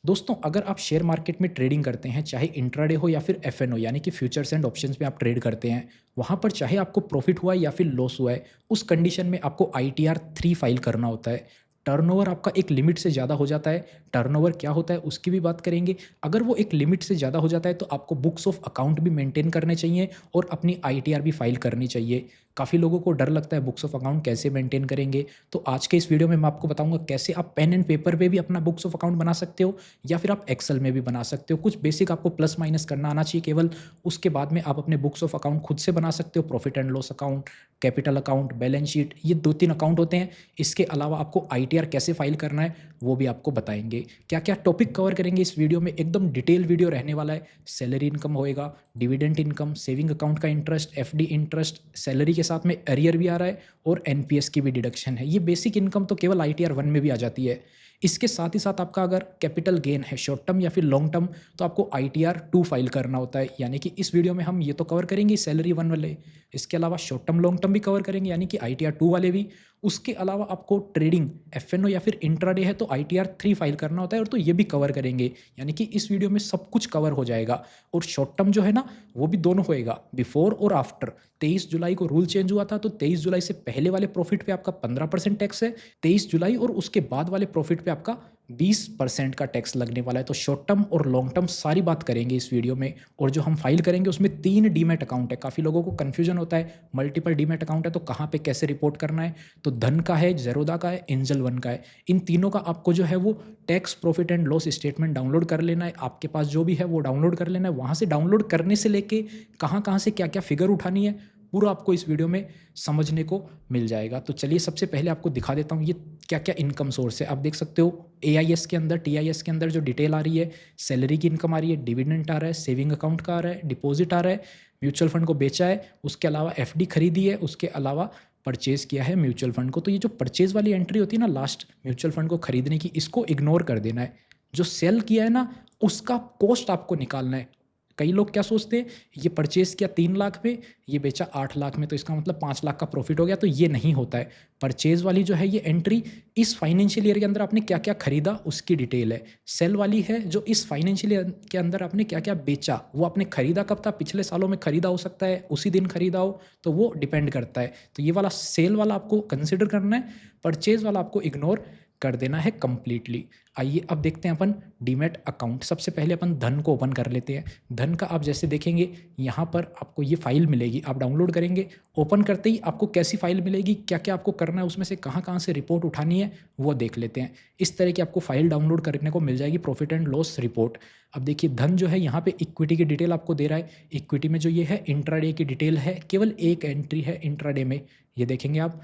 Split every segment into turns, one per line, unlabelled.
दोस्तों, अगर आप शेयर मार्केट में ट्रेडिंग करते हैं, चाहे इंट्राडे हो या फिर एफएनओ यानी कि फ्यूचर्स एंड ऑप्शंस में आप ट्रेड करते हैं, वहाँ पर चाहे आपको प्रॉफिट हुआ है या फिर लॉस हुआ है, उस कंडीशन में आपको आईटीआर 3 फाइल करना होता है। टर्नओवर आपका एक लिमिट से ज़्यादा हो जाता है, टर्नओवर क्या होता है उसकी भी बात करेंगे। अगर वो एक लिमिट से ज़्यादा हो जाता है तो आपको बुक्स ऑफ अकाउंट भी मेंटेन करने चाहिए और अपनी आईटीआर भी फाइल करनी चाहिए। काफ़ी लोगों को डर लगता है बुक्स ऑफ अकाउंट कैसे मेंटेन करेंगे, तो आज के इस वीडियो में मैं आपको बताऊंगा कैसे आप पेन एंड पेपर पे भी अपना बुक्स ऑफ अकाउंट बना सकते हो या फिर आप एक्सेल में भी बना सकते हो। कुछ बेसिक आपको प्लस माइनस करना आना चाहिए केवल, उसके बाद में आप अपने बुक्स ऑफ अकाउंट खुद से बना सकते हो। Profit and loss account, capital account, balance sheet, ये 2-3 अकाउंट होते हैं। इसके अलावा आपको आईटीआर कैसे फाइल करना है वो भी आपको बताएंगे। क्या क्या टॉपिक कवर करेंगे इस वीडियो में, एकदम डिटेल वीडियो रहने वाला है। सैलरी इनकम होएगा, डिविडेंड इनकम, सेविंग अकाउंट का इंटरेस्ट, एफडी इंटरेस्ट, सैलरी के साथ में अरियर भी आ रहा है और एनपीएस की भी डिडक्शन है। ये बेसिक इनकम तो केवल आईटीआर 1 में भी आ जाती है। इसके साथ ही साथ आपका अगर कैपिटल गेन है शॉर्ट टर्म या फिर लॉन्ग टर्म, तो आपको आईटीआर 2 फाइल करना होता है। यानी कि इस वीडियो में हम ये तो कवर करेंगे सैलरी 1 वाले, इसके अलावा शॉर्ट टर्म लॉन्ग टर्म भी कवर करेंगे यानी कि आईटीआर 2 वाले भी। उसके अलावा आपको ट्रेडिंग एफएनओ या फिर इंट्राडे है तो आईटीआर 3 फाइल करना होता है, और तो ये भी कवर करेंगे। यानी कि इस वीडियो में सब कुछ कवर हो जाएगा। और शॉर्ट टर्म जो है ना, वो भी दोनों होएगा, बिफोर और आफ्टर। 23 जुलाई को रूल चेंज हुआ था, तो 23 जुलाई से पहले वाले प्रॉफिट पे आपका 15% टैक्स है, 23 जुलाई और उसके बाद वाले प्रॉफिट पे आपका 20% का टैक्स लगने वाला है। तो शॉर्ट टर्म और लॉन्ग टर्म सारी बात करेंगे इस वीडियो में। और जो हम फाइल करेंगे उसमें 3 डीमैट अकाउंट है। काफ़ी लोगों को कन्फ्यूजन होता है, मल्टीपल डीमैट अकाउंट है तो कहाँ पे कैसे रिपोर्ट करना है। तो धन का है, ज़ेरोदा का है, एंजल वन का है। इन तीनों का आपको जो है वो tax profit and loss statement download कर लेना है। आपके पास जो भी है वो डाउनलोड कर लेना है। वहाँ से डाउनलोड करने से लेके कहाँ कहाँ से क्या क्या फिगर उठानी है, पूरा आपको इस वीडियो में समझने को मिल जाएगा। तो चलिए सबसे पहले आपको दिखा देता हूँ ये क्या क्या इनकम सोर्स है। आप देख सकते हो एआईएस के अंदर, टीआईएस के अंदर जो डिटेल आ रही है, सैलरी की इनकम आ रही है, डिविडेंड आ रहा है, सेविंग अकाउंट का आ रहा है, डिपॉजिट आ रहा है, म्यूचुअल फंड को बेचा है, उसके अलावा एफडी खरीदी है, उसके अलावा परचेज किया है म्यूचुअल फंड को। तो ये जो परचेज वाली एंट्री होती है ना लास्ट म्यूचुअल फंड को खरीदने की, इसको इग्नोर कर देना है। जो सेल किया है ना उसका कॉस्ट आपको निकालना है। कई लोग क्या सोचते हैं, ये परचेज किया 3 लाख में, ये बेचा 8 लाख में, तो इसका मतलब 5 लाख का प्रॉफिट हो गया। तो ये नहीं होता है। परचेज वाली जो है ये एंट्री इस फाइनेंशियल ईयर के अंदर आपने क्या क्या खरीदा उसकी डिटेल है। सेल वाली है जो इस फाइनेंशियल ईयर के अंदर आपने क्या क्या बेचा, वो आपने खरीदा कब था, पिछले सालों में खरीदा हो सकता है, उसी दिन खरीदा हो, तो वो डिपेंड करता है। तो ये वाला सेल वाला आपको कंसिडर करना है, परचेज वाला आपको इग्नोर कर देना है कंप्लीटली। आइए अब देखते हैं अपन डीमैट अकाउंट। सबसे पहले अपन धन को ओपन कर लेते हैं। धन का आप जैसे देखेंगे यहाँ पर आपको ये फाइल मिलेगी, आप डाउनलोड करेंगे। ओपन करते ही आपको कैसी फाइल मिलेगी, क्या क्या आपको करना है, उसमें से कहाँ कहाँ से रिपोर्ट उठानी है वो देख लेते हैं। इस तरह की आपको फाइल डाउनलोड करने को मिल जाएगी, प्रॉफिट एंड लॉस रिपोर्ट। अब देखिए धन जो है यहाँ पे इक्विटी की डिटेल आपको दे रहा है। इक्विटी में जो ये है इंट्राडे की डिटेल है, केवल एक एंट्री है इंट्राडे में, ये देखेंगे आप।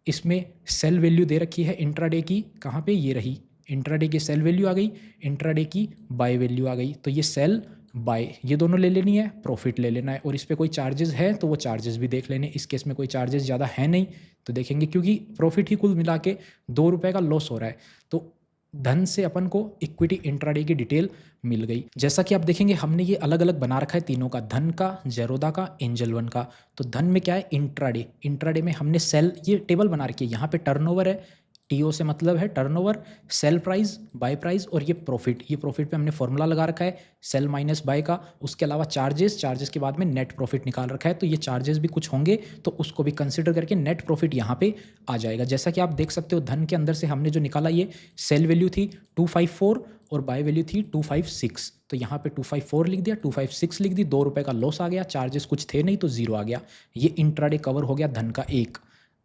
इसमें सेल वैल्यू दे रखी है इंट्राडे की, कहाँ पे, ये रही। इंट्राडे की सेल वैल्यू आ गई, इंट्राडे की बाय वैल्यू आ गई। तो ये सेल बाय ये दोनों ले लेनी है, प्रॉफिट ले लेना है। और इस पर कोई चार्जेस है तो वो चार्जेस भी देख लेने। इस केस में कोई चार्जेस ज़्यादा है नहीं, तो देखेंगे क्योंकि प्रॉफिट ही कुल मिला के 2 रुपये का लॉस हो रहा है। तो धन से अपन को इक्विटी इंट्राडे की डिटेल मिल गई। जैसा कि आप देखेंगे हमने ये अलग अलग बना रखा है तीनों का, धन का, ज़ेरोदा का, एंजल वन का। तो धन में क्या है, इंट्राडे। इंट्राडे में हमने सेल, ये टेबल बना रखी है, यहाँ पे टर्नओवर है, टीओ से मतलब है turnover, sale price, buy price, और ये प्रॉफिट। ये प्रॉफिट पे हमने फॉर्मूला लगा रखा है सेल माइनस बाय का। उसके अलावा चार्जेस, चार्जेस के बाद में नेट प्रॉफिट निकाल रखा है। तो ये चार्जेस भी कुछ होंगे तो उसको भी कंसिडर करके नेट प्रॉफिट यहाँ पे आ जाएगा। जैसा कि आप देख सकते हो धन के अंदर से हमने जो निकाला, ये सेल वैल्यू थी 254 और बाय वैल्यू थी 256। तो यहाँ पे 254 लिख दिया, 256 लिख दी, 2 रुपये का लॉस आ गया, चार्जेस कुछ थे नहीं तो जीरो आ गया। ये इंट्राडे कवर हो गया धन का एक।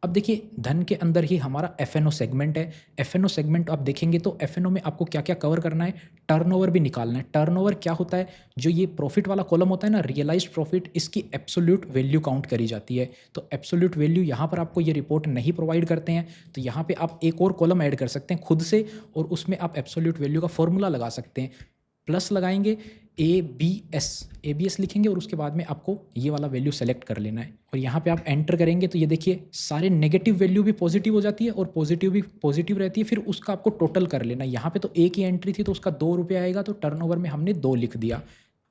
अब देखिए धन के अंदर ही हमारा एफएनओ सेगमेंट है। एफएनओ सेगमेंट आप देखेंगे तो एफएनओ में आपको क्या क्या कवर करना है, टर्नओवर भी निकालना है। टर्नओवर क्या होता है, जो ये प्रॉफिट वाला कॉलम होता है ना, रियलाइज्ड प्रॉफिट, इसकी एब्सोल्यूट वैल्यू काउंट करी जाती है। तो एब्सोल्यूट वैल्यू यहाँ पर आपको ये रिपोर्ट नहीं प्रोवाइड करते हैं, तो यहाँ पे आप एक और कॉलम ऐड कर सकते हैं खुद से, और उसमें आप एब्सोल्यूट वैल्यू का फॉर्मूला लगा सकते हैं। प्लस लगाएंगे, ए बी एस लिखेंगे, और उसके बाद में आपको ये वाला वैल्यू सेलेक्ट कर लेना है। और यहाँ पे आप एंटर करेंगे तो ये देखिए सारे नेगेटिव वैल्यू भी पॉजिटिव हो जाती है और पॉजिटिव भी पॉजिटिव रहती है। फिर उसका आपको टोटल कर लेना है। यहाँ पे तो एक ही एंट्री थी तो उसका 2 रुपये आएगा, तो टर्नओवर में हमने 2 लिख दिया।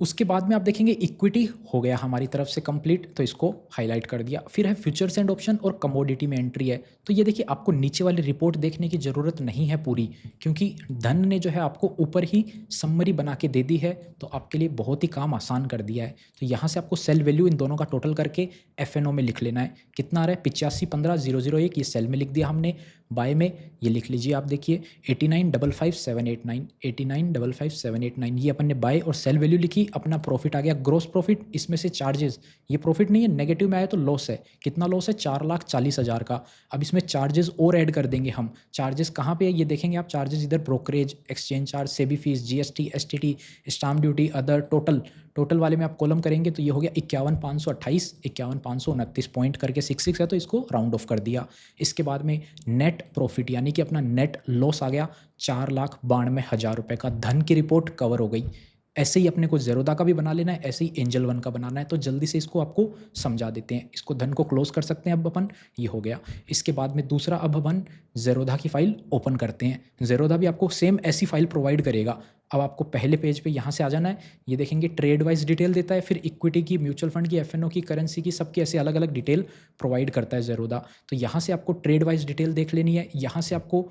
उसके बाद में आप देखेंगे इक्विटी हो गया हमारी तरफ से कंप्लीट, तो इसको हाईलाइट कर दिया। फिर है फ्यूचर्स एंड ऑप्शन और कमोडिटी में एंट्री है। तो ये देखिए आपको नीचे वाली रिपोर्ट देखने की ज़रूरत नहीं है पूरी, क्योंकि धन ने जो है आपको ऊपर ही समरी बना के दे दी है, तो आपके लिए बहुत ही काम आसान कर दिया है। तो यहाँ से आपको सेल वैल्यू इन दोनों का टोटल करके FNO में लिख लेना है। कितना आ रहा है? 85,15,001, ये सेल में लिख दिया हमने। बाय में ये लिख लीजिए आप, देखिए 89,55,789, 89,55,789, ये अपन ने बाय और सेल वैल्यू लिखी। अपना प्रॉफिट आ गया ग्रॉस प्रॉफिट, इसमें से चार्जेस, ये प्रॉफिट नहीं है, नेगेटिव में आया तो लॉस है। कितना लॉस है? 4,40,000 का। अब इसमें चार्जेस और ऐड कर देंगे हम। चार्जेस कहाँ पे है ये देखेंगे आप, चार्जेस इधर brokerage, exchange charge, SEBI fees, GST, STT, stamp duty, other, total वाले में आप कॉलम करेंगे तो ये हो गया 51,528, 51,529 पॉइंट करके 66 है, तो इसको राउंड ऑफ कर दिया। इसके बाद में नेट प्रॉफिट यानी कि अपना नेट लॉस आ गया 4,92,000 रुपये का। धन की रिपोर्ट कवर हो गई। ऐसे ही अपने को ज़ेरोदा का भी बना लेना है, ऐसे ही एंजल वन का बनाना है। तो जल्दी से इसको आपको समझा देते हैं। इसको धन को क्लोज कर सकते हैं अब अपन, ये हो गया। इसके बाद में दूसरा, अब अपन ज़ेरोदा की फ़ाइल ओपन करते हैं। ज़ेरोदा भी आपको सेम ऐसी फाइल प्रोवाइड करेगा। अब आपको पहले पेज पे यहाँ से आ जाना है। ये देखेंगे ट्रेड वाइज डिटेल देता है, फिर इक्विटी की, म्यूचुअल फंड की, FNO की, करेंसी की, सबकी ऐसे अलग अलग डिटेल प्रोवाइड करता है ज़ेरोदा। तो यहाँ से आपको ट्रेड वाइज डिटेल देख लेनी है। यहाँ से आपको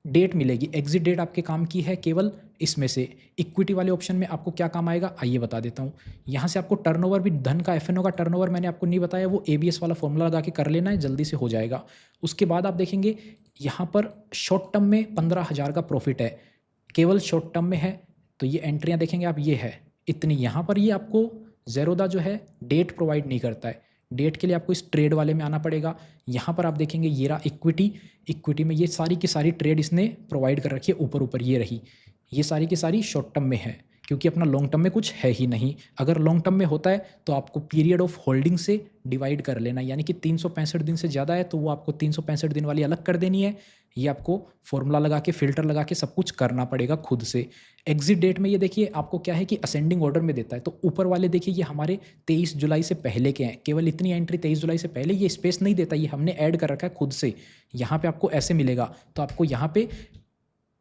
डेट मिलेगी, एग्जिट डेट आपके काम की है केवल इसमें से। इक्विटी वाले ऑप्शन में आपको क्या काम आएगा आइए बता देता हूँ। यहाँ से आपको टर्नओवर भी, धन का, FNO का टर्नओवर मैंने आपको नहीं बताया, वो ABS वाला फॉर्मूला लगा के कर लेना है, जल्दी से हो जाएगा। उसके बाद आप देखेंगे यहाँ पर शॉर्ट टर्म में 15,000 का प्रॉफिट है, केवल शॉर्ट टर्म में है। तो ये एंट्रियाँ देखेंगे आप, ये है इतनी। यहाँ पर ये आपको ज़ेरोदा जो है डेट प्रोवाइड नहीं करता है। डेट के लिए आपको इस ट्रेड वाले में आना पड़ेगा। यहाँ पर आप देखेंगे ये रहा इक्विटी, इक्विटी में ये सारी की सारी ट्रेड इसने प्रोवाइड कर रखी है। ऊपर ऊपर ये रही, ये सारी की सारी शॉर्ट टर्म में है, क्योंकि अपना लॉन्ग टर्म में कुछ है ही नहीं। अगर लॉन्ग टर्म में होता है तो आपको पीरियड ऑफ होल्डिंग से डिवाइड कर लेना, यानी कि 365 दिन से ज़्यादा है तो वो आपको 365 दिन वाली अलग कर देनी है। ये आपको फॉर्मूला लगा के, फिल्टर लगा के सब कुछ करना पड़ेगा खुद से। एग्जिट डेट में ये देखिए आपको क्या है कि असेंडिंग ऑर्डर में देता है। तो ऊपर वाले देखिए ये हमारे 23 जुलाई से पहले के हैं, केवल इतनी एंट्री 23 जुलाई से पहले, ये स्पेस नहीं देता, ये हमने ऐड कर रखा है खुद से। यहाँ पे आपको ऐसे मिलेगा, तो आपको यहाँ पे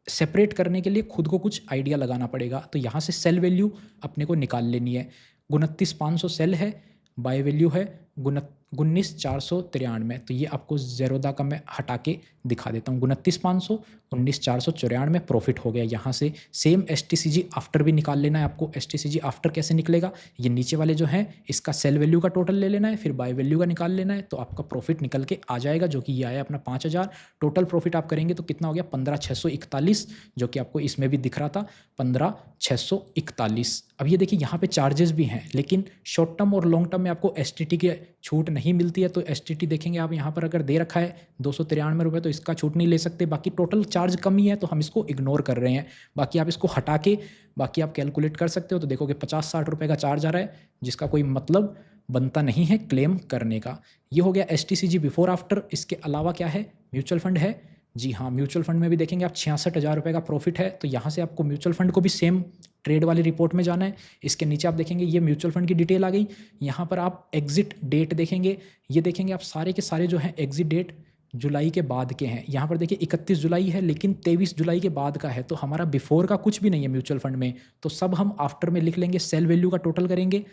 सेपरेट करने के लिए खुद को कुछ आइडिया लगाना पड़ेगा। तो यहाँ से सेल वैल्यू अपने को निकाल लेनी है। 29,500 सेल है, बाय वैल्यू है 19,493। तो ये आपको ज़ेरोदा का मैं हटा के दिखा देता हूँ। 29,500, 19,494 प्रॉफिट हो गया। यहाँ से सेम STCG आफ्टर भी निकाल लेना है आपको। STCG आफ्टर कैसे निकलेगा, ये नीचे वाले जो हैं इसका सेल वैल्यू का टोटल ले लेना है, फिर बाय वैल्यू का निकाल लेना है, तो आपका प्रॉफिट निकल के आ जाएगा, जो कि ये आया अपना 5,000। टोटल प्रॉफिट आप करेंगे तो कितना हो गया? 15,641, जो कि आपको इसमें भी दिख रहा था 15,641। अब ये देखिए यहाँ पे चार्जेस भी हैं, लेकिन शॉर्ट टर्म और लॉन्ग टर्म में आपको STT की छूट नहीं मिलती है। तो STT देखेंगे आप यहाँ पर, अगर दे रखा है 293 रुपये, तो इसका छूट नहीं ले सकते। बाकी टोटल चार्ज कम ही है, तो हम इसको इग्नोर कर रहे हैं। बाकी आप इसको हटा के बाकी आप कैलकुलेट कर सकते हो, तो देखोगे 50-60 रुपये का चार्ज आ रहा है, जिसका कोई मतलब बनता नहीं है क्लेम करने का। ये हो गया STCG बिफोर आफ्टर। इसके अलावा क्या है? म्यूचुअल फंड है। जी हाँ, म्यूचुअल फंड में भी देखेंगे आप 66,000 रुपये का प्रॉफिट है। तो यहाँ से आपको म्यूचुअल फंड को भी सेम ट्रेड वाली रिपोर्ट में जाना है। इसके नीचे आप देखेंगे ये म्यूचुअल फंड की डिटेल आ गई। यहाँ पर आप एग्जिट डेट देखेंगे, ये देखेंगे आप सारे के सारे जो हैं एग्जिट डेट जुलाई के बाद के हैं। यहाँ पर देखिए 31 जुलाई है, लेकिन 23 जुलाई के बाद का है, तो हमारा बिफोर का कुछ भी नहीं है म्यूचुअल फंड में, तो सब हम आफ्टर में लिख लेंगे। सेल वैल्यू का टोटल करेंगे,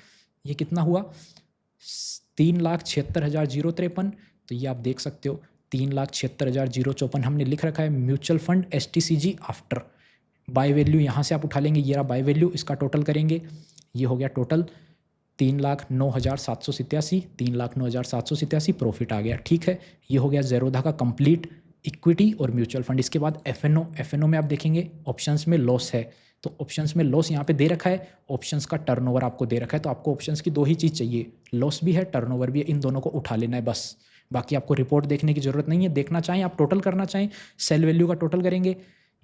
ये कितना हुआ? 3,76,053। तो ये आप देख सकते हो 3,76,054 हमने लिख रखा है mutual fund STCG after. By value यहाँ से आप उठा लेंगे, ये रहा बाय वैल्यू, इसका टोटल करेंगे, ये हो गया टोटल 3,09,787, 3,09,787 प्रॉफिट आ गया। ठीक है, ये हो गया ज़ेरोदा का कंप्लीट इक्विटी और म्यूचुअल फंड। इसके बाद FNO में आप देखेंगे ऑप्शंस में लॉस है, तो ऑप्शंस में लॉस यहाँ पे दे रखा है, ऑप्शंस का टर्नओवर आपको दे रखा है। तो आपको ऑप्शंस की दो ही चीज़ चाहिए, लॉस भी है, टर्नओवर भी है, इन दोनों को उठा लेना है बस। बाकी आपको रिपोर्ट देखने की ज़रूरत नहीं है। देखना चाहें आप टोटल करना चाहें, सेल वैल्यू का टोटल करेंगे,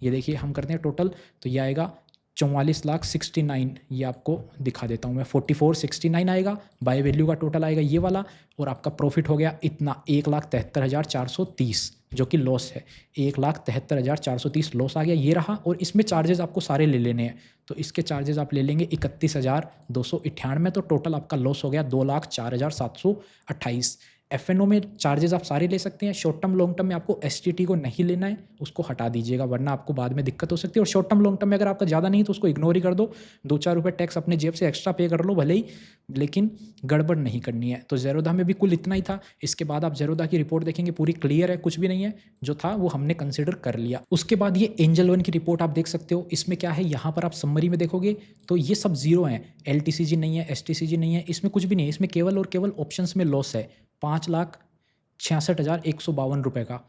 ये देखिए हम करते हैं टोटल, तो ये आएगा 44,69,000। ये आपको दिखा देता हूँ मैं, 44,69 आएगा। बाय वैल्यू का टोटल आएगा ये वाला, और आपका प्रॉफिट हो गया इतना 1,73,430, जो कि लॉस है। 1,73,430 लॉस आ गया, ये रहा। और इसमें चार्जेस आपको सारे ले लेने हैं, तो इसके चार्जेस आप ले लेंगे 31,298। तो टोटल आपका लॉस हो गया 2,04,728। एफ में चार्जेस आप सारे ले सकते हैं। शॉर्ट टर्म लॉन्ग टर्म में आपको STT को नहीं लेना है, उसको हटा दीजिएगा, वरना आपको बाद में दिक्कत हो सकती है। और शॉर्ट टर्म लॉन्ग टर्म में अगर आपका ज़्यादा नहीं है तो उसको इग्नोर ही कर दो, 2-4 रुपये टैक्स अपने जेब से एक्स्ट्रा पे कर लो भले ही, लेकिन गड़बड़ नहीं करनी है। तो ज़ेरोधा में भी कुल इतना ही था। इसके बाद आप ज़ेरोधा की रिपोर्ट देखेंगे, पूरी क्लियर है, कुछ भी नहीं है, जो था वो हमने कंसिडर कर लिया। उसके बाद ये एंजल वन की रिपोर्ट आप देख सकते हो। इसमें क्या है, यहाँ पर आप समरी में देखोगे तो ये सब जीरो हैं। LTCG नहीं है, STCG नहीं है, इसमें कुछ भी नहीं है। इसमें केवल और केवल ऑप्शंस में लॉस है 5,66,152 रुपये का।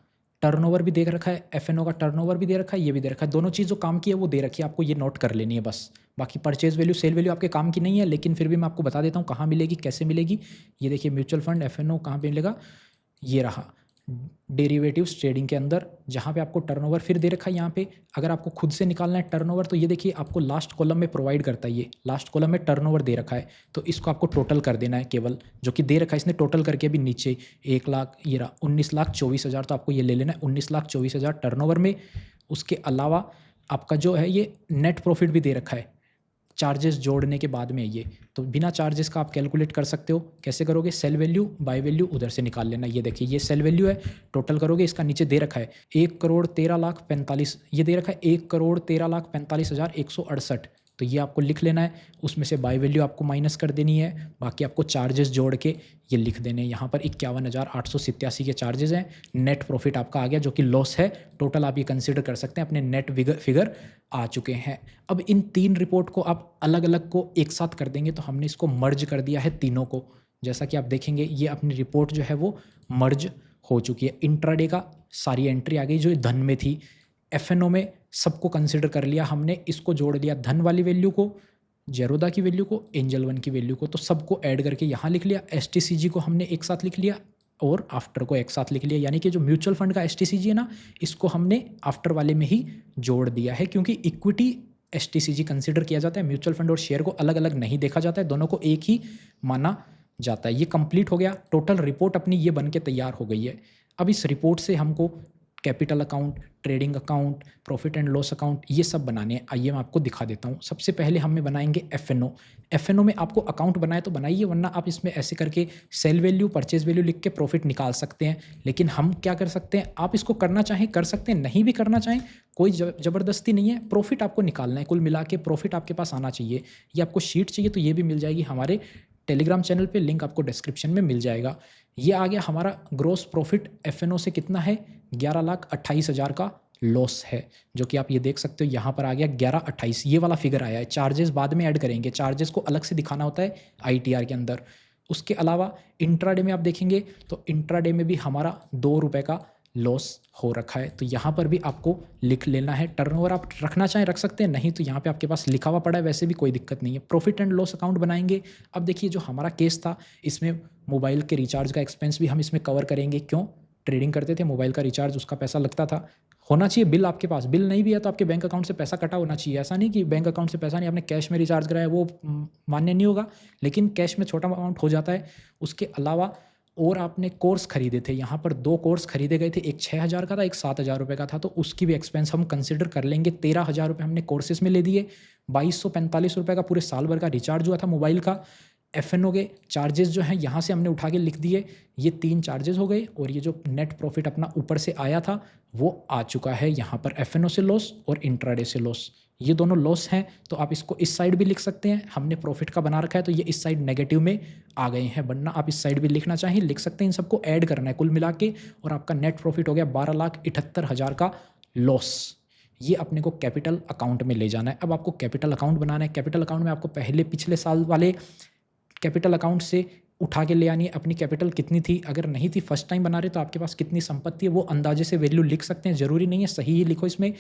टर्नओवर भी दे रखा है, FNO का टर्नओवर भी दे रखा है, ये भी दे रखा है। दोनों चीज़ जो काम की है वो दे रखी है, आपको ये नोट कर लेनी है बस। बाकी परचेज वैल्यू, सेल वैल्यू आपके काम की नहीं है, लेकिन फिर भी मैं आपको बता देता हूँ कहाँ मिलेगी, कैसे मिलेगी। ये देखिए म्यूचुअल फंड FNO कहाँ पे मिलेगा, ये रहा डेरिवेटिव्स ट्रेडिंग के अंदर, जहाँ पे आपको टर्नओवर फिर दे रखा है। यहाँ पे अगर आपको खुद से निकालना है टर्नओवर तो ये देखिए आपको लास्ट कॉलम में प्रोवाइड करता है, ये लास्ट कॉलम में टर्नओवर दे रखा है, तो इसको आपको टोटल कर देना है केवल, जो कि दे रखा है इसने टोटल करके अभी नीचे 1 लाख, ये रहा 19,24,000, तो आपको ये ले लेना है 19,24,000 टर्नओवर में। उसके अलावा आपका जो है ये नेट प्रॉफिट भी दे रखा है, चार्जेस जोड़ने के बाद में ये, तो बिना चार्जेस का आप कैलकुलेट कर सकते हो। कैसे करोगे, सेल वैल्यू बाय वैल्यू उधर से निकाल लेना। ये देखिए ये सेल वैल्यू है, टोटल करोगे, इसका नीचे दे रखा है 1,13,45,000, ये दे रखा है 1,13,45,168, तो ये आपको लिख लेना है। उसमें से बाय वैल्यू आपको माइनस कर देनी है, बाकी आपको चार्जेस जोड़ के ये लिख देने हैं। यहाँ पर 51,887 के चार्जेस हैं। नेट प्रॉफिट आपका आ गया, जो कि लॉस है। टोटल आप ये कंसिडर कर सकते हैं, अपने नेट फिगर आ चुके हैं। अब इन 3 रिपोर्ट को आप अलग अलग को एक साथ कर देंगे, तो हमने इसको मर्ज कर दिया है तीनों को। जैसा कि आप देखेंगे ये अपनी रिपोर्ट जो है वो मर्ज हो चुकी है। इंट्राडे का सारी एंट्री आ गई जो धन में थी। FNO में सबको कंसिडर कर लिया हमने, इसको जोड़ लिया धन वाली वैल्यू को, ज़ेरोधा की वैल्यू को, एंजल वन की वैल्यू को, तो सबको ऐड करके यहाँ लिख लिया। STCG को हमने एक साथ लिख लिया और आफ्टर को एक साथ लिख लिया, यानी कि जो म्यूचुअल फंड का STCG है ना, इसको हमने आफ्टर वाले में ही जोड़ दिया है, क्योंकि इक्विटी STCG कंसिडर किया जाता है, म्यूचुअल फंड और शेयर को अलग अलग नहीं देखा जाता है, दोनों को एक ही माना जाता है। ये कंप्लीट हो गया, टोटल रिपोर्ट अपनी ये बन के तैयार हो गई है। अब इस रिपोर्ट से हमको capital account, trading account, profit and loss account, ये सब बनाने हैं। आइए मैं आपको दिखा देता हूँ। सबसे पहले हमें बनाएंगे FNO में आपको अकाउंट बनाए तो बनाइए, वरना आप इसमें ऐसे करके सेल वैल्यू, परचेज वैल्यू लिख के प्रॉफिट निकाल सकते हैं। लेकिन हम क्या कर सकते हैं, आप इसको करना चाहें कर सकते हैं, नहीं भी करना चाहें कोई ज़बरदस्ती नहीं है। प्रॉफिट आपको निकालना है, कुल मिला के प्रॉफिट आपके पास आना चाहिए। ये आपको शीट चाहिए तो ये भी मिल जाएगी हमारे टेलीग्राम चैनल पे, लिंक आपको डिस्क्रिप्शन में मिल जाएगा। ये आ गया हमारा ग्रॉस प्रॉफिट FNO से कितना है, 11,28,000 का लॉस है, जो कि आप ये देख सकते हो यहाँ पर आ गया 11,28, ये वाला फिगर आया है। चार्जेस बाद में ऐड करेंगे, चार्जेस को अलग से दिखाना होता है ITR के अंदर। उसके अलावा इंट्राडे में आप देखेंगे तो इंट्राडे में भी हमारा 2 रुपये का लॉस हो रखा है, तो यहाँ पर भी आपको लिख लेना है। टर्नओवर आप रखना चाहें रख सकते हैं, नहीं तो यहाँ पे आपके पास लिखा हुआ पड़ा है, वैसे भी कोई दिक्कत नहीं है। प्रॉफिट एंड लॉस अकाउंट बनाएंगे। अब देखिए जो हमारा केस था, इसमें मोबाइल के रिचार्ज का एक्सपेंस भी हम इसमें कवर करेंगे। क्यों, ट्रेडिंग करते थे, मोबाइल का रिचार्ज, उसका पैसा लगता था। होना चाहिए बिल आपके पास, बिल नहीं भी है तो आपके बैंक अकाउंट से पैसा कटा होना चाहिए। ऐसा नहीं कि बैंक अकाउंट से पैसा नहीं, आपने कैश में रिचार्ज कराया, वो मान्य नहीं होगा, लेकिन कैश में छोटा अमाउंट हो जाता है। उसके अलावा और आपने कोर्स खरीदे थे, यहाँ पर 2 कोर्स खरीदे गए थे, एक 6,000 का था, एक 7,000 रुपये का था, तो उसकी भी एक्सपेंस हम कंसिडर कर लेंगे। 13,000 रुपये हमने कोर्सेज में ले दिए। 2,245 रुपये का पूरे साल भर का रिचार्ज हुआ था मोबाइल का। FNO के चार्जेस जो हैं यहाँ से हमने उठा के लिख दिए, ये 3 चार्जेस हो गए। और ये जो नेट प्रॉफिट अपना ऊपर से आया था वो आ चुका है यहाँ पर, FNO से लॉस और इंट्राडे से लॉस, ये दोनों लॉस हैं। तो आप इसको इस साइड भी लिख सकते हैं, हमने प्रॉफिट का बना रखा है तो ये इस साइड नेगेटिव में आ गए हैं, वरना आप इस साइड भी लिखना चाहें लिख सकते हैं। इन सबको ऐड करना है कुल मिला के, और आपका नेट प्रॉफिट हो गया 12,78,000 का लॉस। ये अपने को कैपिटल अकाउंट में ले जाना है। अब आपको कैपिटल अकाउंट बनाना है। कैपिटल अकाउंट में आपको पहले पिछले साल वाले कैपिटल अकाउंट से उठा के ले आनी है। अपनी कैपिटल कितनी थी, अगर नहीं थी फर्स्ट टाइम बना रहे तो आपके पास कितनी संपत्ति है वो अंदाजे से वैल्यू लिख सकते हैं, ज़रूरी नहीं है सही ही लिखो। इसमें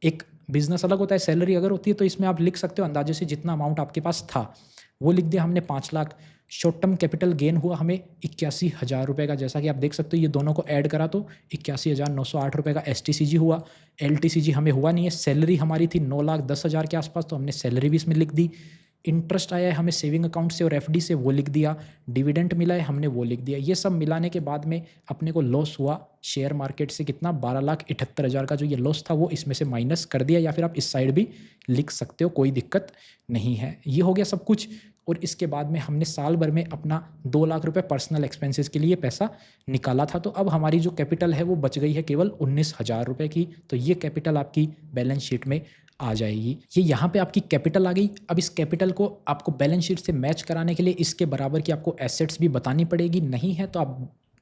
एक बिजनेस अलग होता है, सैलरी अगर होती है तो इसमें आप लिख सकते हो अंदाजे से जितना अमाउंट आपके पास था वो लिख दिया हमने 5 lakh. Short term capital gain हुआ हमें 81,000 रुपये का, जैसा कि आप देख सकते हो ये दोनों को ऐड करा तो 81,908 रुपये का STCG हुआ। LTCG हमें हुआ नहीं है। सैलरी हमारी थी 9,10,000 के आसपास, तो हमने सैलरी भी इसमें लिख दी। इंटरेस्ट आया है हमें सेविंग अकाउंट से और FD से, वो लिख दिया। डिविडेंड मिला है हमने, वो लिख दिया। ये सब मिलाने के बाद में अपने को लॉस हुआ शेयर मार्केट से कितना, 12,78,000 का जो ये लॉस था वो इसमें से माइनस कर दिया, या फिर आप इस साइड भी लिख सकते हो, कोई दिक्कत नहीं है। ये हो गया सब कुछ। और इसके बाद में हमने साल भर में अपना 2 लाख रुपए पर्सनल एक्सपेंसेस के लिए पैसा निकाला था। तो अब हमारी जो कैपिटल है वो बच गई है केवल 19,000 रुपये की। तो ये कैपिटल आपकी बैलेंस शीट में आ जाएगी। ये यहाँ पे आपकी कैपिटल आ गई। अब इस कैपिटल को आपको बैलेंस शीट से मैच कराने के लिए इसके बराबर की आपको एसेट्स भी बतानी पड़ेगी। नहीं है तो आप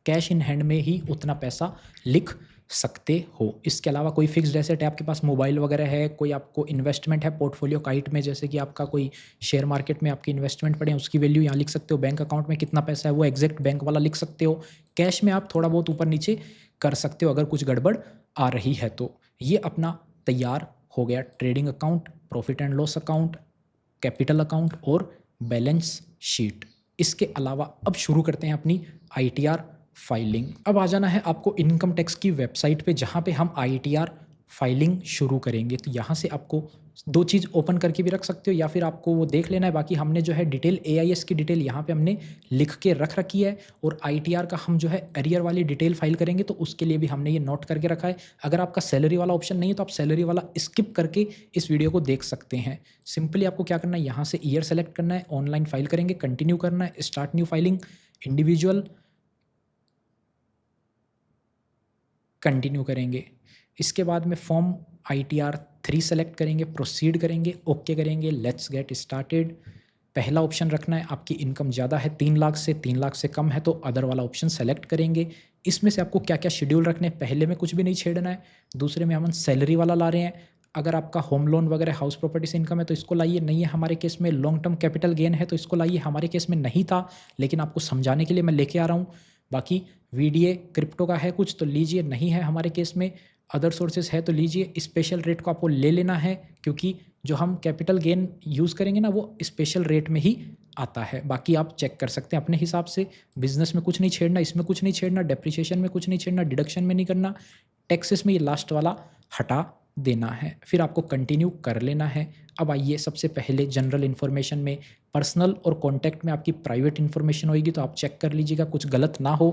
कैश इन हैंड में ही उतना पैसा लिख सकते हो। इसके अलावा कोई फिक्स्ड एसेट है आपके पास, मोबाइल वगैरह है, कोई आपको इन्वेस्टमेंट है पोर्टफोलियो काइट में, जैसे कि आपका कोई शेयर मार्केट में आपकी इन्वेस्टमेंट पड़े हैं, उसकी वैल्यू यहाँ लिख सकते हो। बैंक अकाउंट में कितना पैसा है वो एग्जैक्ट बैंक वाला लिख सकते हो। कैश में आप थोड़ा बहुत ऊपर नीचे कर सकते हो अगर कुछ गड़बड़ आ रही है तो। ये अपना तैयार हो गया trading account, profit and loss account, capital account और बैलेंस शीट। इसके अलावा अब शुरू करते हैं अपनी ITR फाइलिंग। अब आ जाना है आपको इनकम टैक्स की वेबसाइट पे, जहाँ पे हम ITR फाइलिंग शुरू करेंगे। तो यहाँ से आपको 2 चीज़ ओपन करके भी रख सकते हो या फिर आपको वो देख लेना है। बाकी हमने जो है डिटेल AIS की डिटेल यहाँ पे हमने लिख के रख रखी है, और ITR का हम जो है एरियर वाली डिटेल फाइल करेंगे तो उसके लिए भी हमने ये नोट करके रखा है। अगर आपका सैलरी वाला ऑप्शन नहीं है तो आप सैलरी वाला स्किप करके इस वीडियो को देख सकते हैं। सिंपली आपको क्या करना है, यहाँ से ईयर सेलेक्ट करना है, ऑनलाइन फाइल करेंगे, कंटिन्यू करना है, start new filing, individual, continue करेंगे। इसके बाद में फॉर्म ITR 3 सेलेक्ट करेंगे, प्रोसीड करेंगे, ओके करेंगे, लेट्स गेट स्टार्टेड। पहला ऑप्शन रखना है आपकी इनकम ज़्यादा है 3 लाख से, 3 लाख से कम है तो अदर वाला ऑप्शन सेलेक्ट करेंगे। इसमें से आपको क्या क्या शेड्यूल रखने हैं, पहले में कुछ भी नहीं छेड़ना है, दूसरे में हम सैलरी वाला ला रहे हैं। अगर आपका होम लोन वगैरह हाउस प्रॉपर्टी से इनकम है तो इसको लाइए, नहीं है हमारे केस में लॉन्ग टर्म कैपिटल गेन है तो इसको लाइए, हमारे केस में नहीं था लेकिन आपको समझाने के लिए मैं लेके आ रहा हूँ। बाकी VDA क्रिप्टो का है कुछ तो लीजिए, नहीं है हमारे केस में, अदर सोर्सेज है तो लीजिए। स्पेशल रेट को आपको ले लेना है क्योंकि जो हम कैपिटल गेन यूज़ करेंगे ना वो स्पेशल रेट में ही आता है। बाकी आप चेक कर सकते हैं अपने हिसाब से। बिजनेस में कुछ नहीं छेड़ना, इसमें कुछ नहीं छेड़ना, डेप्रिसिएशन में कुछ नहीं छेड़ना, डिडक्शन में नहीं करना, टैक्सेस में ये लास्ट वाला हटा देना है। फिर आपको कंटिन्यू कर लेना है। अब आइए सबसे पहले जनरल इन्फॉर्मेशन में, पर्सनल और कॉन्टैक्ट में आपकी प्राइवेट इन्फॉर्मेशन होगी तो आप चेक कर लीजिएगा कुछ गलत ना हो।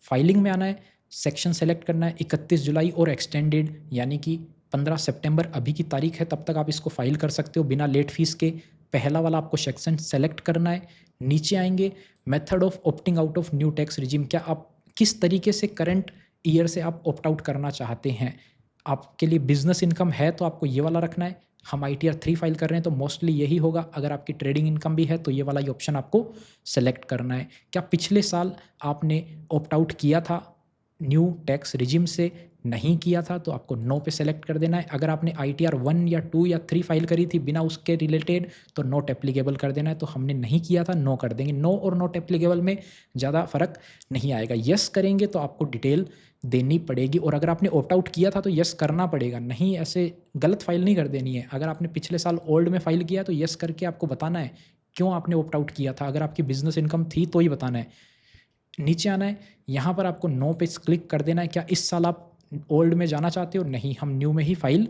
फाइलिंग में आना है, सेक्शन सेलेक्ट करना है 31 जुलाई और एक्सटेंडेड, यानी कि 15 सितंबर अभी की तारीख है, तब तक आप इसको फाइल कर सकते हो बिना लेट फीस के। पहला वाला आपको सेक्शन सेलेक्ट करना है। नीचे आएंगे, method of opting out of new tax regime, क्या आप किस तरीके से करंट ईयर से आप ऑप्ट आउट करना चाहते हैं। आपके लिए बिजनेस इनकम है तो आपको ये वाला रखना है। हम ITR 3 फाइल कर रहे हैं तो मोस्टली यही होगा। अगर आपकी ट्रेडिंग इनकम भी है तो ये वाला ही ऑप्शन आपको सेलेक्ट करना है। क्या पिछले साल आपने ऑप्ट आउट किया था न्यू टैक्स रिजिम से, नहीं किया था तो आपको नो पे सेलेक्ट कर देना है। अगर आपने ITR 1 या 2 या 3 फाइल करी थी बिना उसके रिलेटेड तो नॉट एप्लीकेबल कर देना है। तो हमने नहीं किया था, नो कर देंगे। नो और नॉट एप्लीकेबल में ज़्यादा फर्क नहीं आएगा। यस करेंगे तो आपको डिटेल देनी पड़ेगी, और अगर आपने ऑप्ट आउट किया था तो यस करना पड़ेगा, नहीं ऐसे गलत फाइल नहीं कर देनी है। अगर आपने पिछले साल ओल्ड में फाइल किया तो यस करके आपको बताना है क्यों आपने ऑप्ट आउट किया था। अगर आपकी बिजनेस इनकम थी तो ही बताना है। नीचे आना है, यहाँ पर आपको नो पे क्लिक कर देना है। क्या इस साल आप ओल्ड में जाना चाहते हो, नहीं हम न्यू में ही फाइल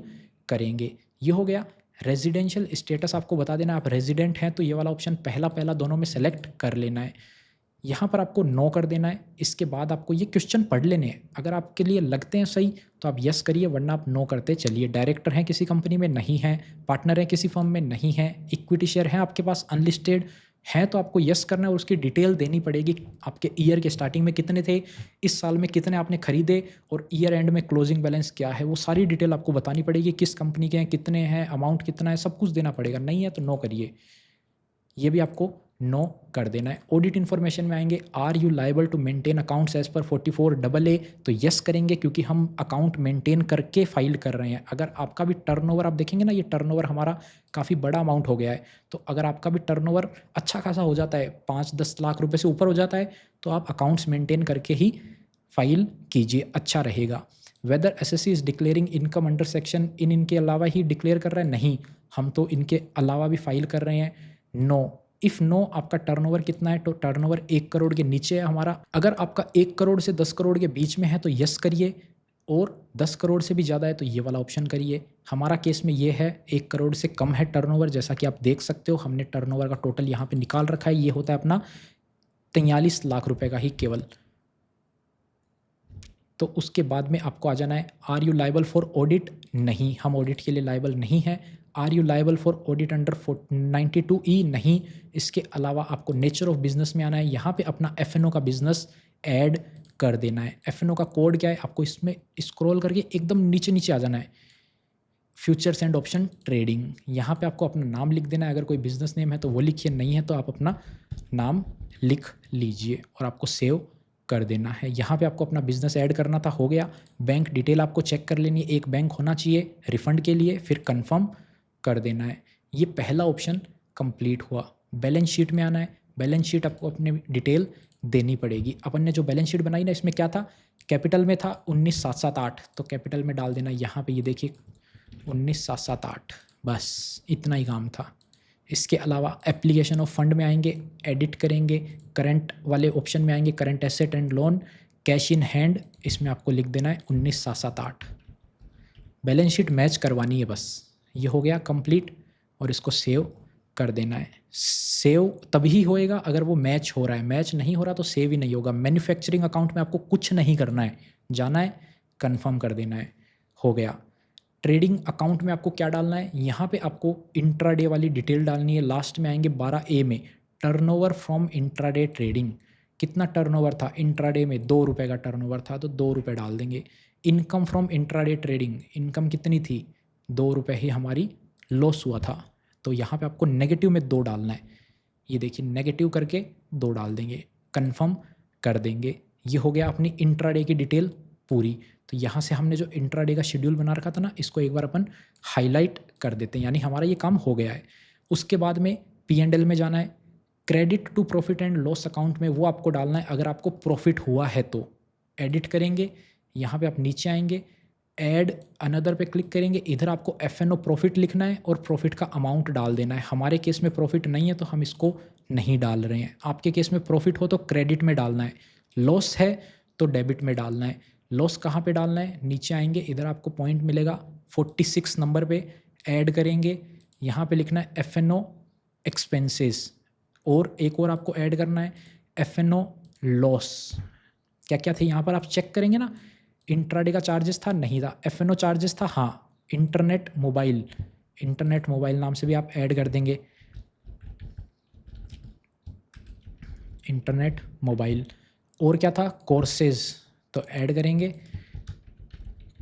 करेंगे। ये हो गया। रेजिडेंशियल स्टेटस आपको बता देना, आप रेजिडेंट हैं तो ये वाला ऑप्शन पहला पहला दोनों में सेलेक्ट कर लेना है। यहाँ पर आपको नो कर देना है। इसके बाद आपको ये क्वेश्चन पढ़ लेने हैं, अगर आपके लिए लगते हैं सही तो आप यस करिए, वरना आप नो करते चलिए। डायरेक्टर हैं किसी कंपनी में, नहीं है। पार्टनर है किसी फर्म में, नहीं है। इक्विटी शेयर है आपके पास, अनलिस्टेड है तो आपको यस करना है और उसकी डिटेल देनी पड़ेगी। आपके ईयर के स्टार्टिंग में कितने थे, इस साल में कितने आपने खरीदे, और ईयर एंड में क्लोजिंग बैलेंस क्या है, वो सारी डिटेल आपको बतानी पड़ेगी। किस कंपनी के हैं, कितने हैं, अमाउंट कितना है, सब कुछ देना पड़ेगा। नहीं है तो नो करिए, ये भी आपको नो कर देना है। ऑडिट इन्फॉर्मेशन में आएंगे, are you liable to maintain accounts as per 44AA, तो यस करेंगे क्योंकि हम अकाउंट मेंटेन करके फाइल कर रहे हैं। अगर आपका भी टर्नओवर, आप देखेंगे ना ये टर्नओवर हमारा काफ़ी बड़ा अमाउंट हो गया है, तो अगर आपका भी टर्नओवर अच्छा खासा हो जाता है, 5-10 लाख रुपए से ऊपर हो जाता है, तो आप अकाउंट्स मेंटेन करके ही फाइल कीजिए, अच्छा रहेगा। Whether SSC is declaring income under section in, इनके अलावा ही डिक्लेयर कर रहे हैं, नहीं हम तो इनके अलावा भी फाइल कर रहे हैं। नो, इफ़ नो आपका टर्नओवर कितना है, तो टर्नओवर 1 करोड़ के नीचे है हमारा। अगर आपका 1 करोड़ से 10 करोड़ के बीच में है तो यस करिए, और 10 करोड़ से भी ज़्यादा है तो ये वाला ऑप्शन करिए। हमारा केस में ये है 1 करोड़ से कम है टर्नओवर, जैसा कि आप देख सकते हो हमने टर्नओवर का टोटल यहाँ पे निकाल रखा है, ये होता है अपना 43 लाख रुपए का ही केवल। तो उसके बाद में आपको आ जाना है, are you liable for audit, नहीं हम ऑडिट के लिए लाइबल नहीं है। Are you liable for audit under 92E? नहीं। इसके अलावा आपको नेचर ऑफ बिजनेस में आना है, यहाँ पे अपना एफ का बिजनेस ऐड कर देना है। एफ का कोड क्या है, आपको इसमें स्क्रॉल करके एकदम नीचे नीचे आ जाना है, फ्यूचर्स एंड ऑप्शन ट्रेडिंग। यहाँ पे आपको अपना नाम लिख देना है, अगर कोई बिजनेस नेम है तो वो लिखिए, नहीं है तो आप अपना नाम लिख लीजिए और आपको सेव कर देना है। यहाँ पे आपको अपना बिजनेस ऐड करना था, हो गया। बैंक डिटेल आपको चेक कर लेनी है, एक बैंक होना चाहिए रिफंड के लिए, फिर कंफर्म कर देना है। ये पहला ऑप्शन कंप्लीट हुआ। बैलेंस शीट में आना है, बैलेंस शीट आपको अपने डिटेल देनी पड़ेगी। अपन ने जो बैलेंस शीट बनाई ना, इसमें क्या था, कैपिटल में था 19,778, तो कैपिटल में डाल देना। यहाँ पे ये देखिए 19,778, बस इतना ही काम था। इसके अलावा एप्लीकेशन ऑफ फंड में आएंगे, एडिट करेंगे, करंट वाले ऑप्शन में आएंगे, current asset and loan, cash in hand, इसमें आपको लिख देना है 19,778। बैलेंस शीट मैच करवानी है बस। ये हो गया कंप्लीट और इसको सेव कर देना है। सेव तभी होएगा अगर वो मैच हो रहा है, मैच नहीं हो रहा तो सेव ही नहीं होगा। मैन्युफैक्चरिंग अकाउंट में आपको कुछ नहीं करना है, जाना है कंफर्म कर देना है, हो गया। ट्रेडिंग अकाउंट में आपको क्या डालना है, यहाँ पे आपको इंट्राडे वाली डिटेल डालनी है। लास्ट में आएंगे 12A में, टर्नओवर फ्रॉम इंट्राडे ट्रेडिंग, कितना टर्नओवर था इंट्राडे में, 2 रुपये का टर्नओवर था तो 2 रुपये डाल देंगे। Income from intraday trading, income कितनी थी, 2 रुपये ही हमारी लॉस हुआ था, तो यहाँ पे आपको नेगेटिव में 2 डालना है। ये देखिए नेगेटिव करके 2 डाल देंगे, कंफर्म कर देंगे। ये हो गया अपनी इंट्राडे की डिटेल पूरी। तो यहाँ से हमने जो इंट्राडे का शेड्यूल बना रखा था ना, इसको एक बार अपन हाईलाइट कर देते हैं, यानी हमारा ये काम हो गया है। उसके बाद में P&L में जाना है, credit to profit and loss account में वो आपको डालना है अगर आपको प्रॉफिट हुआ है तो। एडिट करेंगे, यहाँ पे आप नीचे आएंगे, ऐड अनदर पे क्लिक करेंगे, इधर आपको F&O प्रॉफिट लिखना है और प्रॉफिट का अमाउंट डाल देना है। हमारे केस में प्रॉफिट नहीं है तो हम इसको नहीं डाल रहे हैं, आपके केस में प्रॉफिट हो तो क्रेडिट में डालना है, लॉस है तो डेबिट में डालना है। लॉस कहाँ पे डालना है, नीचे आएंगे, इधर आपको पॉइंट मिलेगा 46 नंबर पे, ऐड करेंगे, यहाँ पे लिखना है F&O एक्सपेंसेस, और एक और आपको ऐड करना है F&O लॉस। क्या क्या थे यहाँ पर आप चेक करेंगे ना, इंट्राडे का चार्जेस था, नहीं था। F&O चार्जेस था, हाँ। इंटरनेट मोबाइल, इंटरनेट मोबाइल नाम से भी आप ऐड कर देंगे, इंटरनेट मोबाइल। और क्या था, कोर्सेज, तो ऐड करेंगे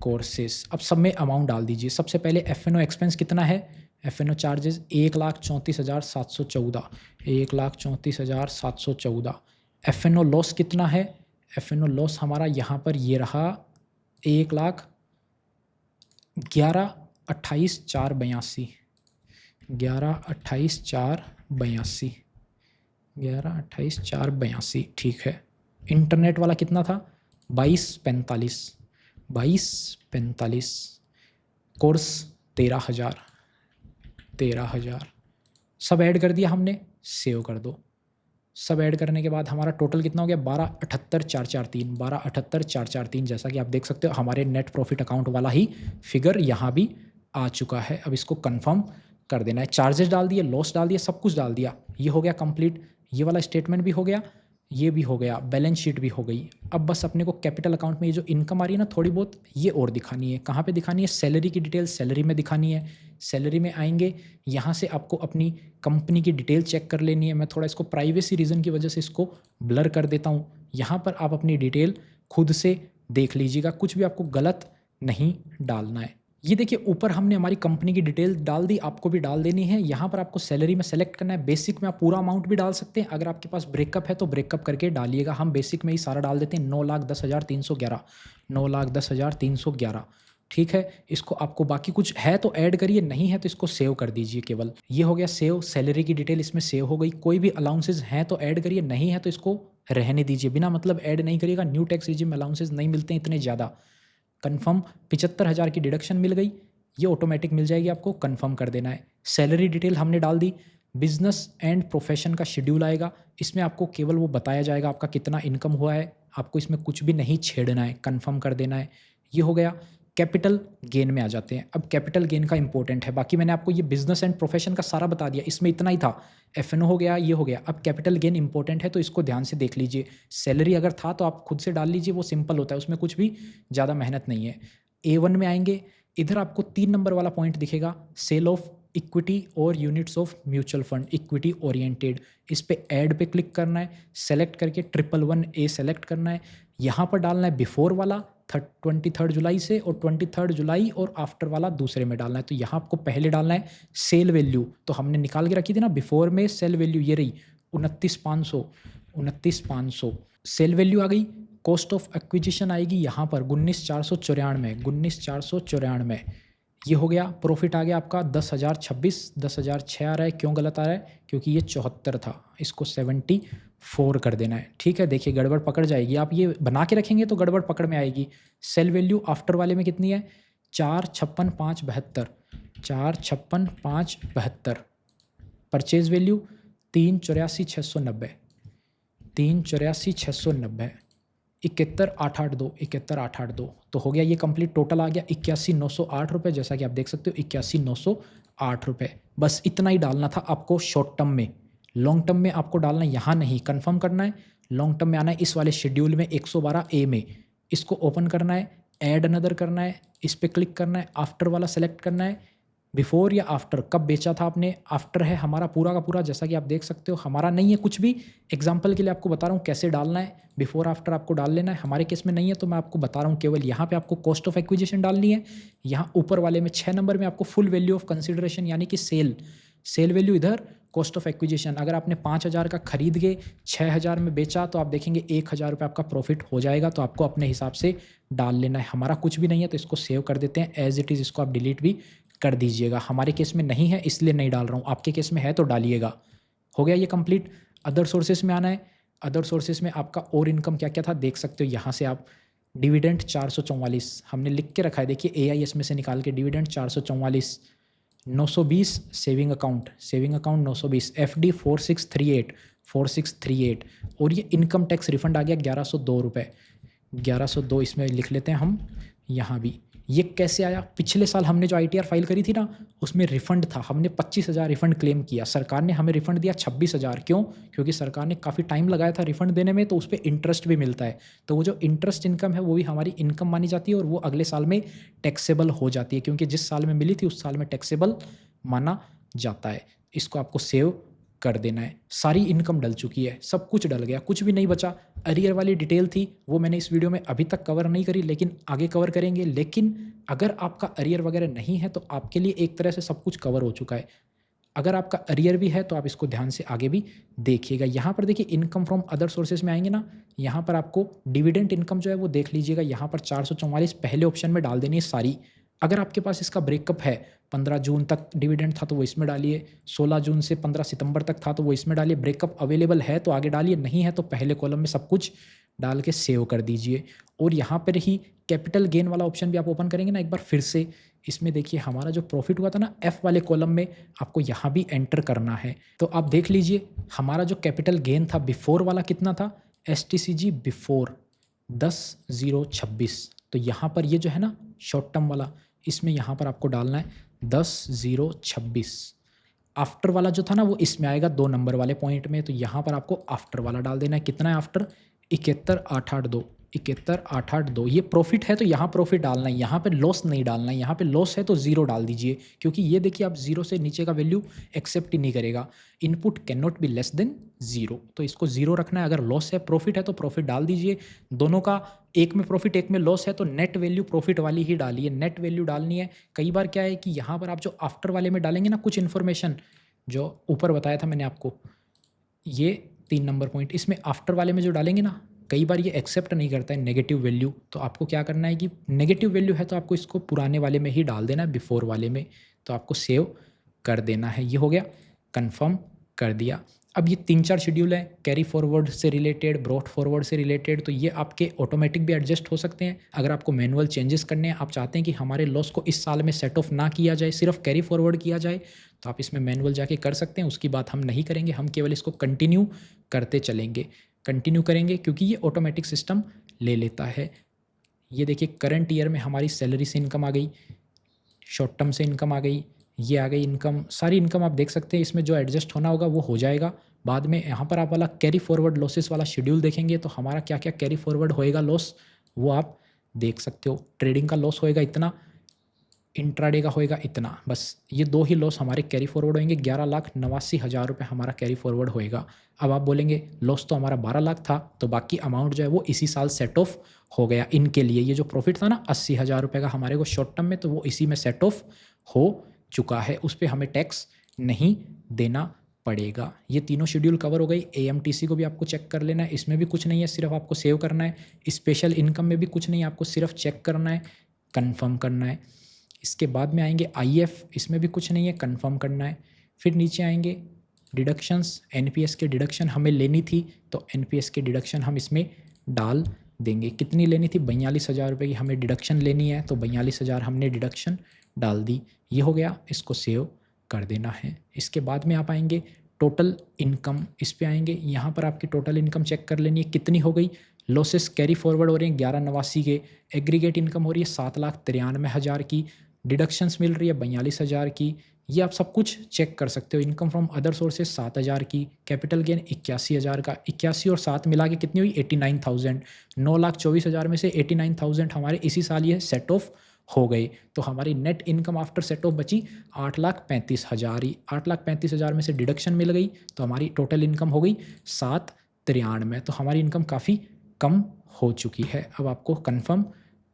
कोर्सेज। अब सब में अमाउंट डाल दीजिए। सबसे पहले F&O एक्सपेंस कितना है, F&O चार्जेस 1,34,714, 1,34,714। F&O लॉस कितना है, F&O लॉस हमारा यहाँ पर ये रहा 1,11,28,482, 11,28,482, 11,28,482, ठीक है। इंटरनेट वाला कितना था, 22,45, 22,45। कोर्स 13,000, 13,000। सब ऐड कर दिया हमने, सेव कर दो। सब ऐड करने के बाद हमारा टोटल कितना हो गया, 12,78,443, 12,78,443। जैसा कि आप देख सकते हो हमारे नेट प्रॉफिट अकाउंट वाला ही फिगर यहाँ भी आ चुका है। अब इसको कंफर्म कर देना है, चार्जेस डाल दिए, लॉस डाल दिया, सब कुछ डाल दिया। ये हो गया कंप्लीट, ये वाला स्टेटमेंट भी हो गया, ये भी हो गया, बैलेंस शीट भी हो गई। अब बस अपने को कैपिटल अकाउंट में ये जो इनकम आ रही है ना थोड़ी बहुत, ये और दिखानी है। कहाँ पे दिखानी है, सैलरी की डिटेल सैलरी में दिखानी है। सैलरी में आएंगे, यहाँ से आपको अपनी कंपनी की डिटेल चेक कर लेनी है। मैं थोड़ा इसको प्राइवेसी रीज़न की वजह से इसको ब्लर कर देता हूँ। यहाँ पर आप अपनी डिटेल खुद से देख लीजिएगा, कुछ भी आपको गलत नहीं डालना है। ये देखिए ऊपर हमने हमारी कंपनी की डिटेल डाल दी, आपको भी डाल देनी है। यहाँ पर आपको सैलरी में सेलेक्ट करना है, बेसिक में आप पूरा अमाउंट भी डाल सकते हैं, अगर आपके पास ब्रेकअप है तो ब्रेकअप करके डालिएगा। हम बेसिक में ही सारा डाल देते हैं, 9,10,311, 9,10,311, ठीक है। इसको आपको बाकी कुछ है तो ऐड करिए, नहीं है तो इसको सेव कर दीजिए केवल। ये हो गया सेव, सैलरी की डिटेल इसमें सेव हो गई। कोई भी अलाउंसेज हैं तो ऐड करिए, नहीं है तो इसको रहने दीजिए, बिना मतलब ऐड नहीं करिएगा। न्यू टैक्स रिजिम अलाउंसेज नहीं मिलते हैं इतने ज़्यादा। कंफर्म, 75,000 की डिडक्शन मिल गई, ये ऑटोमेटिक मिल जाएगी, आपको कंफर्म कर देना है। सैलरी डिटेल हमने डाल दी। बिजनेस एंड प्रोफेशन का शेड्यूल आएगा, इसमें आपको केवल वो बताया जाएगा आपका कितना इनकम हुआ है, आपको इसमें कुछ भी नहीं छेड़ना है, कंफर्म कर देना है। ये हो गया। कैपिटल गेन में आ जाते हैं। अब कैपिटल गेन का इंपॉर्टेंट है, बाकी मैंने आपको ये बिजनेस एंड प्रोफेशन का सारा बता दिया, इसमें इतना ही था। F&O हो गया, ये हो गया। अब कैपिटल गेन इंपॉर्टेंट है तो इसको ध्यान से देख लीजिए। सैलरी अगर था तो आप खुद से डाल लीजिए, वो सिंपल होता है, उसमें कुछ भी ज़्यादा मेहनत नहीं है। A1 में आएंगे, इधर आपको 3 नंबर वाला पॉइंट दिखेगा, सेल ऑफ इक्विटी और units of mutual fund, equity oriented, इस पे ऐड पे क्लिक करना है, सेलेक्ट करके 111A सेलेक्ट करना है, यहाँ पर डालना है बिफोर वाला 23 जुलाई से, और 23 जुलाई और आफ्टर वाला दूसरे में डालना है। तो यहाँ आपको पहले डालना है सेल वैल्यू, तो हमने निकाल के रखी थी ना बिफोर में सेल वैल्यू, ये रही 29,500 सेल वैल्यू आ गई। कॉस्ट ऑफ एक्विजिशन आएगी यहाँ पर 19,494 ये हो गया। प्रॉफिट आ गया आपका 10,026, 10,006 आ रहा है। क्यों गलत आ रहा है? क्योंकि ये 74 था, इसको 74 कर देना है। ठीक है, देखिए गड़बड़ पकड़ जाएगी, आप ये बना के रखेंगे तो गड़बड़ पकड़ में आएगी। सेल वैल्यू आफ्टर वाले में कितनी है? 456,572, 456,572। Purchase value 384,690, 384,690, 71,882, 71,882। तो हो गया ये कंप्लीट। टोटल आ गया 81,908 रुपये, जैसा कि आप देख सकते हो 81,908 रुपये। बस इतना ही डालना था आपको शॉर्ट टर्म में। लॉन्ग टर्म में आपको डालना यहाँ नहीं, कंफर्म करना है। लॉन्ग टर्म में आना है इस वाले शेड्यूल में 112A में, इसको ओपन करना है, ऐड अनदर करना है, इस पर क्लिक करना है, आफ्टर वाला सेलेक्ट करना है। बिफोर या आफ्टर, कब बेचा था आपने? आफ्टर है हमारा पूरा का पूरा, जैसा कि आप देख सकते हो। हमारा नहीं है कुछ भी, एग्जांपल के लिए आपको बता रहा हूँ कैसे डालना है। बिफोर आफ्टर आपको डाल लेना है, हमारे केस में नहीं है तो मैं आपको बता रहा हूँ। केवल यहाँ पे आपको कॉस्ट ऑफ एक्विजिशन डालनी है। यहाँ ऊपर वाले में 6 नंबर में आपको फुल वैल्यू ऑफ कंसिडरेशन यानी कि सेल वैल्यू इधर, कॉस्ट ऑफ एक्विजिशन। अगर आपने 5,000 का खरीद के 6,000 में बेचा तो आप देखेंगे 1,000 रुपये आपका प्रॉफिट हो जाएगा। तो आपको अपने हिसाब से डाल लेना है। हमारा कुछ भी नहीं है तो इसको सेव कर देते हैं एज इट इज़, इसको आप डिलीट भी कर दीजिएगा। हमारे केस में नहीं है इसलिए नहीं डाल रहा हूँ, आपके केस में है तो डालिएगा। हो गया ये कंप्लीट। अदर सोर्सेज में आना है। अदर सोर्सेज में आपका और इनकम क्या क्या था देख सकते हो। यहाँ से आप डिविडेंड 444 हमने लिख के रखा है, देखिए AIS में से निकाल के। डिविडेंड 444, 920 सेविंग अकाउंट 920, FD 4638, और ये इनकम टैक्स रिफंड आ गया 1,102 रुपये, 1,102 इसमें लिख लेते हैं हम यहाँ भी। ये कैसे आया? पिछले साल हमने जो ITR फाइल करी थी ना, उसमें रिफंड था। हमने 25,000 रिफंड क्लेम किया, सरकार ने हमें रिफंड दिया 26,000। क्यों? क्योंकि सरकार ने काफ़ी टाइम लगाया था रिफंड देने में, तो उस पर इंटरेस्ट भी मिलता है। तो वो जो इंटरेस्ट इनकम है वो भी हमारी इनकम मानी जाती है, और वो अगले साल में टैक्सेबल हो जाती है, क्योंकि जिस साल में मिली थी उस साल में टैक्सेबल माना जाता है। इसको आपको सेव कर देना है। सारी इनकम डल चुकी है, सब कुछ डल गया, कुछ भी नहीं बचा। अरियर वाली डिटेल थी वो मैंने इस वीडियो में अभी तक कवर नहीं करी, लेकिन आगे कवर करेंगे। लेकिन अगर आपका अरियर वगैरह नहीं है तो आपके लिए एक तरह से सब कुछ कवर हो चुका है। अगर आपका अरियर भी है तो आप इसको ध्यान से आगे भी देखिएगा। यहाँ पर देखिए इनकम फ्रॉम अदर सोर्सेज में आएंगे ना, यहाँ पर आपको डिविडेंड इनकम जो है वो देख लीजिएगा। यहाँ पर 444 पहले ऑप्शन में डाल देनी है सारी। अगर आपके पास इसका ब्रेकअप है, 15 जून तक डिविडेंड था तो वो इसमें डालिए, 16 जून से 15 सितंबर तक था तो वो इसमें डालिए। ब्रेकअप अवेलेबल है तो आगे डालिए, नहीं है तो पहले कॉलम में सब कुछ डाल के सेव कर दीजिए। और यहाँ पर ही कैपिटल गेन वाला ऑप्शन भी आप ओपन करेंगे ना एक बार फिर से, इसमें देखिए हमारा जो प्रॉफिट हुआ था ना F वाले कॉलम में, आपको यहाँ भी एंटर करना है। तो आप देख लीजिए हमारा जो कैपिटल गेन था बिफोर वाला कितना था, STCG बिफोर 10,026। तो यहाँ पर ये जो है ना शॉर्ट टर्म वाला, इसमें यहाँ पर आपको डालना है 10,026। आफ्टर वाला जो था ना वो इसमें आएगा 2 नंबर वाले पॉइंट में, तो यहाँ पर आपको आफ्टर वाला डाल देना है। कितना है आफ्टर? 71,882, 71,882। ये प्रॉफिट है तो यहाँ प्रॉफिट डालना है, यहाँ पे लॉस नहीं डालना है। यहाँ पे लॉस है तो 0 डाल दीजिए, क्योंकि ये देखिए आप 0 से नीचे का वैल्यू एक्सेप्ट ही नहीं करेगा। Input can not be less than 0, तो इसको 0 रखना है। अगर लॉस है, प्रॉफिट है तो प्रॉफिट डाल दीजिए। दोनों का, एक में प्रॉफिट एक में लॉस है तो नेट वैल्यू प्रॉफिट वाली ही डालिए, नेट वैल्यू डालनी है। कई बार क्या है कि यहाँ पर आप जो आफ्टर वाले में डालेंगे ना कुछ इन्फॉर्मेशन, जो ऊपर बताया था मैंने आपको, ये 3 नंबर पॉइंट, इसमें आफ्टर वाले में जो डालेंगे ना, कई बार ये एक्सेप्ट नहीं करता है नेगेटिव वैल्यू। तो आपको क्या करना है कि नेगेटिव वैल्यू है तो आपको इसको पुराने वाले में ही डाल देना है, बिफोर वाले में। तो आपको सेव कर देना है। ये हो गया, कंफर्म कर दिया। अब ये 3-4 शेड्यूल है, कैरी फॉरवर्ड से रिलेटेड, ब्रॉट फॉरवर्ड से रिलेटेड, तो ये आपके ऑटोमेटिक भी एडजस्ट हो सकते हैं। अगर आपको मैनुअल चेंजेस करने हैं, आप चाहते हैं कि हमारे लॉस को इस साल में सेट ऑफ ना किया जाए, सिर्फ कैरी फॉरवर्ड किया जाए, तो आप इसमें मैनुअल जाके कर सकते हैं। उसकी बात हम नहीं करेंगे, हम केवल इसको कंटिन्यू करते चलेंगे, कंटिन्यू करेंगे, क्योंकि ये ऑटोमेटिक सिस्टम ले लेता है। ये देखिए करंट ईयर में हमारी सैलरी से इनकम आ गई, शॉर्ट टर्म से इनकम आ गई, ये आ गई इनकम, सारी इनकम आप देख सकते हैं। इसमें जो एडजस्ट होना होगा वो हो जाएगा बाद में। यहाँ पर आप वाला कैरी फॉरवर्ड लॉसेस वाला शेड्यूल देखेंगे तो हमारा क्या क्या कैरी फॉरवर्ड होएगा लॉस, वो आप देख सकते हो। ट्रेडिंग का लॉस होएगा इतना, इंट्राडे का होएगा इतना, बस ये 2 ही लॉस हमारे कैरी फॉरवर्ड होंगे। 11,89,000 रुपये हमारा कैरी फॉरवर्ड होएगा। अब आप बोलेंगे लॉस तो हमारा 12 लाख था, तो बाकी अमाउंट जो है वो इसी साल सेट ऑफ हो गया इनके लिए। ये जो प्रॉफिट था ना 80,000 रुपये का हमारे को शॉर्ट टर्म में, तो वो इसी में सेट ऑफ हो चुका है, उस पर हमें टैक्स नहीं देना पड़ेगा। ये तीनों शेड्यूल कवर हो गई। AMTC को भी आपको चेक कर लेना है, इसमें भी कुछ नहीं है, सिर्फ आपको सेव करना है। स्पेशल इनकम में भी कुछ नहीं है, आपको सिर्फ चेक करना है, कंफर्म करना है। इसके बाद में आएंगे IF, इसमें भी कुछ नहीं है, कंफर्म करना है। फिर नीचे आएंगे डिडक्शंस, NPS के डिडक्शन हमें लेनी थी, तो NPS के डिडक्शन हम इसमें डाल देंगे। कितनी लेनी थी? 42,000 रुपये की हमें डिडक्शन लेनी है, तो 42,000 हमने डिडक्शन डाल दी। ये हो गया, इसको सेव कर देना है। इसके बाद में आप आएंगे टोटल इनकम, इस पे आएंगे। यहाँ पर आपकी टोटल इनकम चेक कर लेनी है कितनी हो गई। लॉसेस कैरी फॉरवर्ड हो रहे हैं 11,89 के, एग्रीगेट इनकम हो रही है 7,93,000 की, डिडक्शंस मिल रही है 42,000 की। ये आप सब कुछ चेक कर सकते हो। इनकम फ्रॉम अदर सोर्सेज 7,000 की, कैपिटल गेन 81,000 का, 81 और 7 मिला के कितनी हुई 89,000। 9,24,000 में से 89,000 हमारे इसी साल ये सेट ऑफ हो गई, तो हमारी net income after set of बची 8,35,000 ही। 8,35,000 में से डिडक्शन मिल गई, तो हमारी टोटल इनकम हो गई 7,93। तो हमारी इनकम काफ़ी कम हो चुकी है। अब आपको कंफर्म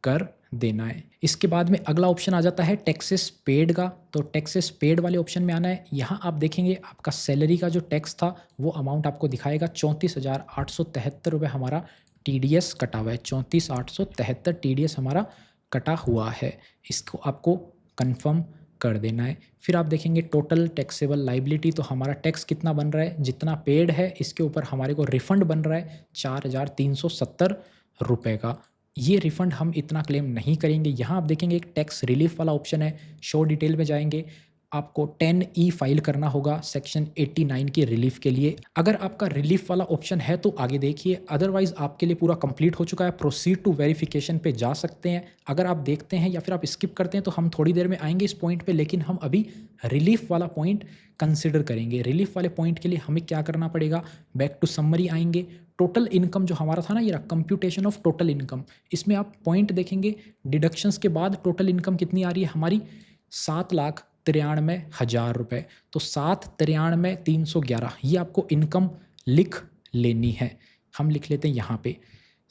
कर देना है। इसके बाद में अगला ऑप्शन आ जाता है टैक्सेस पेड का। तो टैक्सेस पेड वाले ऑप्शन में आना है। यहाँ आप देखेंगे आपका सैलरी का जो टैक्स था वो अमाउंट आपको दिखाएगा 34,873 रुपये हमारा TDS कटा हुआ है। 34,873 TDS हमारा कटा हुआ है, इसको आपको कंफर्म कर देना है। फिर आप देखेंगे टोटल टैक्सेबल लाइबिलिटी, तो हमारा टैक्स कितना बन रहा है, जितना पेड है इसके ऊपर हमारे को रिफंड बन रहा है 4,370 रुपये का। ये रिफंड हम इतना क्लेम नहीं करेंगे। यहाँ आप देखेंगे एक टैक्स रिलीफ वाला ऑप्शन है, शो डिटेल में जाएंगे, आपको 10E फाइल करना होगा सेक्शन 89 की रिलीफ के लिए। अगर आपका रिलीफ वाला ऑप्शन है तो आगे देखिए, अदरवाइज आपके लिए पूरा कंप्लीट हो चुका है। प्रोसीड टू वेरिफिकेशन पे जा सकते हैं। अगर आप देखते हैं या फिर आप स्किप करते हैं तो हम थोड़ी देर में आएंगे इस पॉइंट पे, लेकिन हम अभी रिलीफ वाला पॉइंट कंसिडर करेंगे। रिलीफ वाले पॉइंट के लिए हमें क्या करना पड़ेगा, बैक टू समरी आएंगे। टोटल इनकम जो हमारा था ना, ये रहा कंप्यूटेशन ऑफ टोटल इनकम, इसमें आप पॉइंट देखेंगे डिडक्शंस के बाद टोटल इनकम कितनी आ रही है हमारी 7,93,000 रुपये। तो 7,93,311 ये आपको इनकम लिख लेनी है। हम लिख लेते हैं यहाँ पे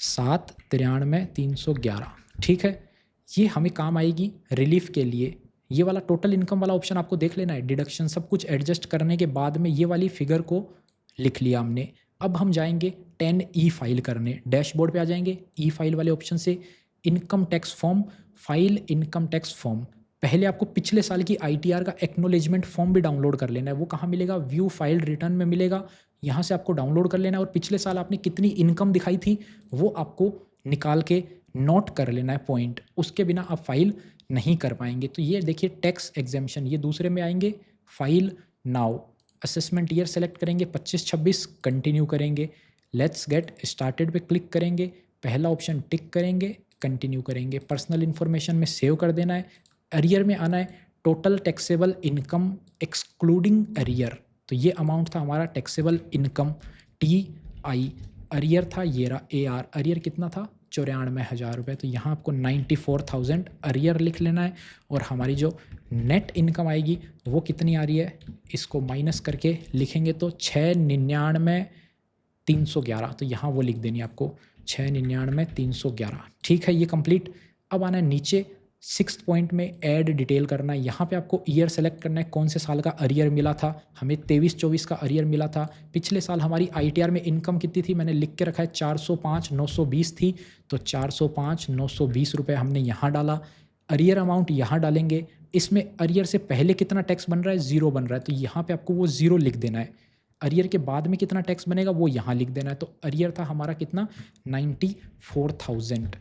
7,93,311, ठीक है। ये हमें काम आएगी रिलीफ के लिए। ये वाला टोटल इनकम वाला ऑप्शन आपको देख लेना है। डिडक्शन सब कुछ एडजस्ट करने के बाद में ये वाली फिगर को लिख लिया हमने। अब हम जाएंगे 10E फाइल करने। डैशबोर्ड पे आ जाएंगे, ई फाइल वाले ऑप्शन से income tax form, file income tax form. पहले आपको पिछले साल की ITR का एक्नोलेजमेंट फॉर्म भी डाउनलोड कर लेना है। वो कहाँ मिलेगा, व्यू फाइल रिटर्न में मिलेगा। यहाँ से आपको डाउनलोड कर लेना है और पिछले साल आपने कितनी इनकम दिखाई थी वो आपको निकाल के नोट कर लेना है पॉइंट। उसके बिना आप फाइल नहीं कर पाएंगे। तो ये देखिए टैक्स एग्जेम्पशन, ये दूसरे में आएंगे। File now, assessment year select करेंगे 25-26, कंटिन्यू करेंगे। लेट्स गेट स्टार्टेड पे क्लिक करेंगे, पहला ऑप्शन टिक करेंगे, कंटिन्यू करेंगे। पर्सनल इन्फॉर्मेशन में सेव कर देना है। अरियर में आना है, total taxable income excluding arrear, तो ये अमाउंट था हमारा टैक्सेबल इनकम TI। अरियर था ये रहा AR, अरियर कितना था 94,000 रुपये। तो यहाँ आपको 94,000 अरियर लिख लेना है। और हमारी जो नेट इनकम आएगी वो कितनी आ रही है, इसको माइनस करके लिखेंगे तो 6,99,311, तो यहाँ वो लिख देनी है आपको 6,99,311, ठीक है। ये कंप्लीट। अब आना है नीचे 6th पॉइंट में ऐड डिटेल करना है। यहाँ पे आपको ईयर सेलेक्ट करना है, कौन से साल का अरियर मिला था। हमें 23-24 का अरियर मिला था। पिछले साल हमारी ITR में इनकम कितनी थी, मैंने लिख के रखा है 405,920 थी, तो 405,920 रुपये हमने यहाँ डाला। अरियर अमाउंट यहाँ डालेंगे। इसमें अरियर से पहले कितना टैक्स बन रहा है, 0 बन रहा है, तो यहाँ पर आपको वो 0 लिख देना है। अरियर के बाद में कितना टैक्स बनेगा वो यहाँ लिख देना है। तो अरियर था हमारा कितना 94,000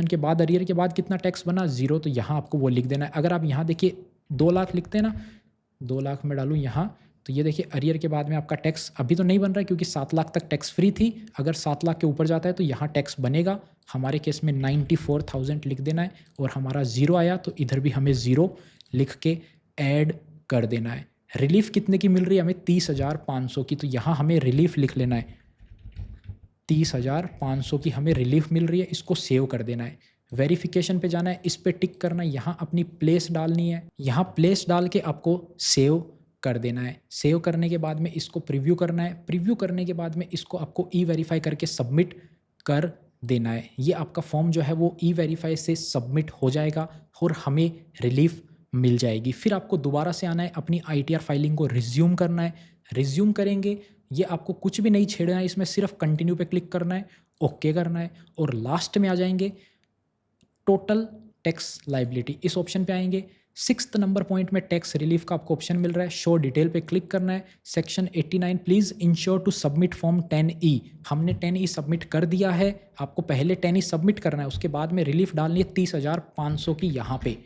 के बाद अरियर के बाद कितना टैक्स बना 0, तो यहाँ आपको वो लिख देना है। अगर आप यहाँ देखिए 2 लाख लिखते हैं ना, 2 लाख में डालूँ यहाँ, तो ये देखिए अरियर के बाद में आपका टैक्स अभी तो नहीं बन रहा है क्योंकि 7 लाख तक टैक्स फ्री थी। अगर 7 लाख के ऊपर जाता है तो यहाँ टैक्स बनेगा। हमारे केस में 94,000 लिख देना है और हमारा 0 आया तो इधर भी हमें 0 लिख के ऐड कर देना है। रिलीफ कितने की मिल रही है हमें 30,500 की, तो यहाँ हमें रिलीफ लिख लेना है 30,500 की हमें रिलीफ मिल रही है, इसको सेव कर देना है। वेरिफिकेशन पे जाना है, इस पे टिक करना है, यहाँ अपनी प्लेस डालनी है, यहाँ प्लेस डाल के आपको सेव कर देना है। सेव करने के बाद में इसको प्रीव्यू करना है, प्रीव्यू करने के बाद में इसको आपको ई वेरीफाई करके सबमिट कर देना है। ये आपका फॉर्म जो है वो ई वेरीफाई से सबमिट हो जाएगा और हमें रिलीफ मिल जाएगी। फिर आपको दोबारा से आना है, अपनी आईटीआर फाइलिंग को रिज्यूम करना है। रिज्यूम करेंगे, ये आपको कुछ भी नहीं छेड़ना है, इसमें सिर्फ कंटिन्यू पे क्लिक करना है, ओके करना है और लास्ट में आ जाएंगे टोटल टैक्स लाइबिलिटी, इस ऑप्शन पे आएंगे। 6th नंबर पॉइंट में टैक्स रिलीफ का आपको ऑप्शन मिल रहा है, शो डिटेल पे क्लिक करना है। Section 89 please ensure to submit form 10E, हमने 10E सबमिट कर दिया है। आपको पहले 10E सबमिट करना है, उसके बाद में रिलीफ डालनी है 30,500 की। यहाँ पे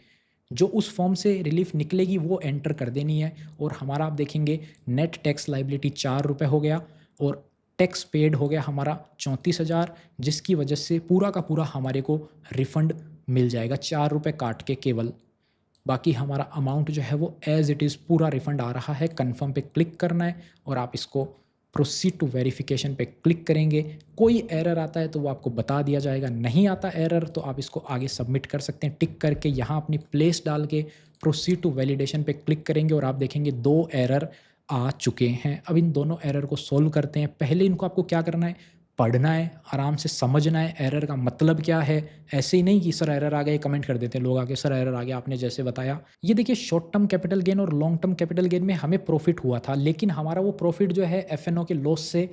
जो उस फॉर्म से रिलीफ निकलेगी वो एंटर कर देनी है और हमारा आप देखेंगे नेट टैक्स लाइबिलिटी 4 रुपये हो गया और टैक्स पेड हो गया हमारा 34,000, जिसकी वजह से पूरा का पूरा हमारे को रिफंड मिल जाएगा 4 रुपये काट के केवल। बाकी हमारा अमाउंट जो है वो एज इट इज़ पूरा रिफंड आ रहा है। कन्फर्म पे क्लिक करना है और आप इसको प्रोसीड टू वेरिफिकेशन पे क्लिक करेंगे। कोई एरर आता है तो वो आपको बता दिया जाएगा, नहीं आता एरर तो आप इसको आगे सबमिट कर सकते हैं। टिक करके यहाँ अपनी प्लेस डाल के प्रोसीड टू वैलिडेशन पे क्लिक करेंगे और आप देखेंगे 2 एरर आ चुके हैं। अब इन दोनों एरर को सोल्व करते हैं। पहले इनको आपको क्या करना है, पढ़ना है, आराम से समझना है एरर का मतलब क्या है। ऐसे ही नहीं कि सर एरर आ गया, कमेंट कर देते हैं लोग आके, सर एरर आ गया आपने जैसे बताया। ये देखिए शॉर्ट टर्म कैपिटल गेन और लॉन्ग टर्म कैपिटल गेन में हमें प्रॉफिट हुआ था, लेकिन हमारा वो प्रॉफिट जो है एफएनओ के लॉस से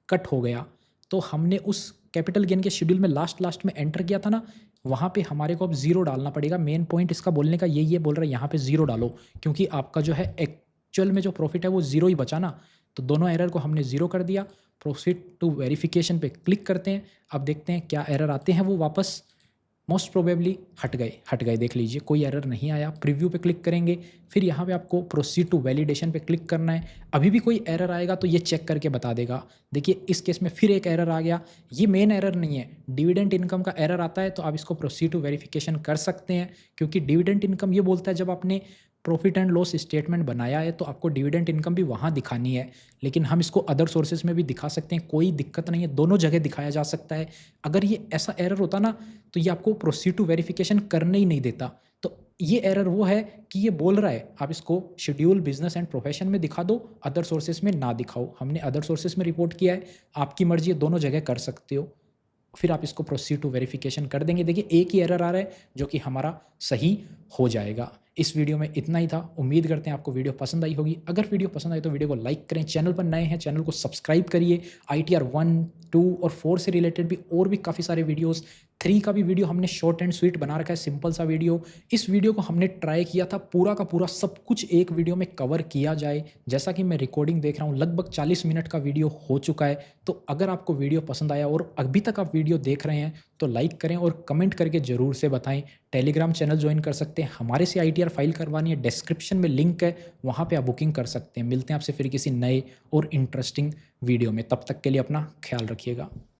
कट हो गया। तो हमने उस कैपिटल गेन के शेड्यूल में लास्ट में एंटर किया था ना, वहाँ पे हमारे को अब जीरो डालना पड़ेगा। मेन पॉइंट इसका बोलने का यही है, बोल रहा है यहाँ पे जीरो डालो, क्योंकि आपका जो है एक्चुअल में जो प्रॉफिट है वो जीरो ही बचा ना। तो दोनों एरर को हमने जीरो कर दिया। प्रोसीड टू वेरिफिकेशन पे क्लिक करते हैं। अब देखते हैं क्या एरर आते हैं वो वापस। मोस्ट प्रोबेबली हट गए, देख लीजिए कोई एरर नहीं आया। प्रीव्यू पे क्लिक करेंगे, फिर यहाँ पे आपको प्रोसीड टू वैलिडेशन पे क्लिक करना है। अभी भी कोई एरर आएगा तो ये चेक करके बता देगा। देखिए इस केस में फिर एक एरर आ गया, ये मेन एरर नहीं है, डिविडेंड इनकम का एरर आता है तो आप इसको प्रोसीड टू वेरिफिकेशन कर सकते हैं। क्योंकि डिविडेंड इनकम ये बोलता है जब आपने प्रॉफिट एंड लॉस स्टेटमेंट बनाया है तो आपको डिविडेंड इनकम भी वहाँ दिखानी है, लेकिन हम इसको अदर सोर्सेज में भी दिखा सकते हैं, कोई दिक्कत नहीं है, दोनों जगह दिखाया जा सकता है। अगर ये ऐसा एरर होता ना तो ये आपको प्रोसीड टू वेरिफिकेशन करने ही नहीं देता। तो ये एरर वो है कि ये बोल रहा है आप इसको शेड्यूल बिजनेस एंड प्रोफेशन में दिखा दो, अदर सोर्सेज में ना दिखाओ। हमने अदर सोर्सेज में रिपोर्ट किया है, आपकी मर्जी है, दोनों जगह कर सकते हो। फिर आप इसको प्रोसीड टू वेरिफिकेशन कर देंगे। देखिए एक ही एरर आ रहा है जो कि हमारा सही हो जाएगा। इस वीडियो में इतना ही था। उम्मीद करते हैं आपको वीडियो पसंद आई होगी। अगर वीडियो पसंद आई तो वीडियो को लाइक करें, चैनल पर नए हैं चैनल को सब्सक्राइब करिए। ITR 1, 2 और 4 से रिलेटेड भी और भी काफ़ी सारे वीडियोस, 3 का भी वीडियो हमने शॉर्ट एंड स्वीट बना रखा है, सिंपल सा वीडियो। इस वीडियो को हमने ट्राई किया था पूरा का पूरा सब कुछ एक वीडियो में कवर किया जाए। जैसा कि मैं रिकॉर्डिंग देख रहा हूँ लगभग 40 मिनट का वीडियो हो चुका है। तो अगर आपको वीडियो पसंद आया और अभी तक आप वीडियो देख रहे हैं तो लाइक करें और कमेंट करके ज़रूर से बताएं। टेलीग्राम चैनल ज्वाइन कर सकते हैं, हमारे से ITR फाइल करवानी है, डिस्क्रिप्शन में लिंक है, वहाँ पे आप बुकिंग कर सकते हैं। मिलते हैं आपसे फिर किसी नए और इंटरेस्टिंग वीडियो में, तब तक के लिए अपना ख्याल रखिएगा।